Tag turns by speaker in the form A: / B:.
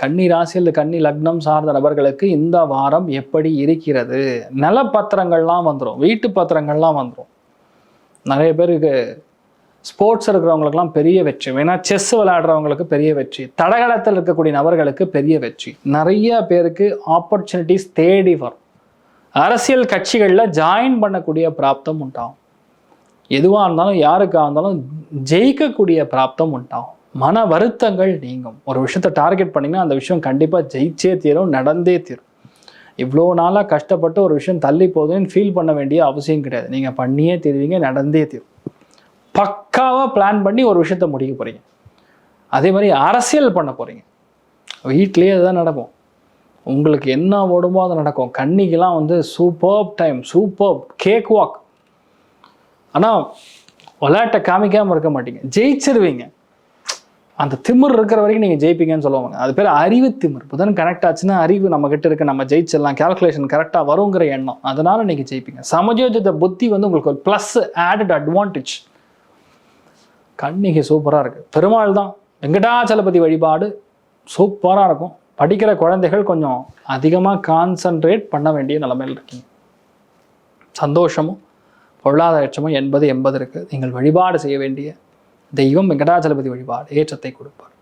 A: கன்னி ராசி அல்லது கன்னி லக்னம் சார்ந்த நபர்களுக்கு இந்த வாரம் எப்படி இருக்கிறது? நிலப்பத்திரங்கள்லாம் வந்துடும், வீட்டு பத்திரங்கள்லாம் வந்துடும். நிறைய பேருக்கு ஸ்போர்ட்ஸ் இருக்கிறவங்களுக்குலாம் பெரிய வெற்றி, வேணா செஸ் விளையாடுறவங்களுக்கு பெரிய வெற்றி, தடகளத்தில் இருக்கக்கூடிய நபர்களுக்கு பெரிய வெற்றி, நிறைய பேருக்கு ஆப்பர்ச்சுனிட்டிஸ் தேடி வரும். அரசியல் கட்சிகளில் ஜாயின் பண்ணக்கூடிய பிராப்தம் உண்டாகும். எதுவாக இருந்தாலும் யாருக்காக இருந்தாலும் ஜெயிக்கக்கூடிய பிராப்தம் உண்டாகும். மன வருத்தங்கள் நீங்கும். ஒரு விஷயத்தை டார்கெட் பண்ணிங்கன்னா அந்த விஷயம் கண்டிப்பாக ஜெயிச்சே தீரும், நடந்தே தீரும். இவ்வளோ நாளாக கஷ்டப்பட்டு ஒரு விஷயம் தள்ளி போகுதுன்னு ஃபீல் பண்ண வேண்டிய அவசியம் கிடையாது. நீங்கள் பண்ணியே தீருவீங்க, நடந்தே தீரும். பக்காவாக பிளான் பண்ணி ஒரு விஷயத்தை முடிக்க போகிறீங்க. அதே மாதிரி அரசியல் பண்ண போகிறீங்க, வீட்லேயே அதுதான் நடக்கும். உங்களுக்கு என்ன ஓடுமோ அது நடக்கும். கன்னிக்கெல்லாம் வந்து super time, super cake walk. ஆனால் விளையாட்டை காமிக்காமல் இருக்க மாட்டீங்க, ஜெயிச்சிருவீங்க. அந்த திமிர் இருக்கிற வரைக்கும் நீங்கள் ஜெயிப்பீங்கன்னு சொல்லுவாங்க. அது பேர் அறிவு திமிர். புதன் கனெக்ட் ஆச்சுன்னா அறிவு நம்மக்கிட்ட இருக்க, நம்ம ஜெயிச்சிடலாம், கேல்குலேஷன் கரெக்டாக வருங்கிற எண்ணம், அதனால் நீங்கள் ஜெயிப்பீங்க. சமயோஜித புத்தி வந்து உங்களுக்கு ஒரு ப்ளஸ் ஆடட் அட்வான்டேஜ். கன்னிகை சூப்பராக இருக்குது. பெருமாள் தான், வெங்கடாச்சலபதி வழிபாடு சூப்பராக இருக்கும். படிக்கிற குழந்தைகள் கொஞ்சம் அதிகமாக கான்சன்ட்ரேட் பண்ண வேண்டிய நிலைமையில் இருக்கீங்க. சந்தோஷமும் பொருளாதார ஏற்றமும் 80-80 இருக்குது. நீங்கள் வழிபாடு செய்ய வேண்டிய தெய்வம் வெங்கடாச்சலபதி வழிபாடு ஏற்றத்தை கொடுப்பார்.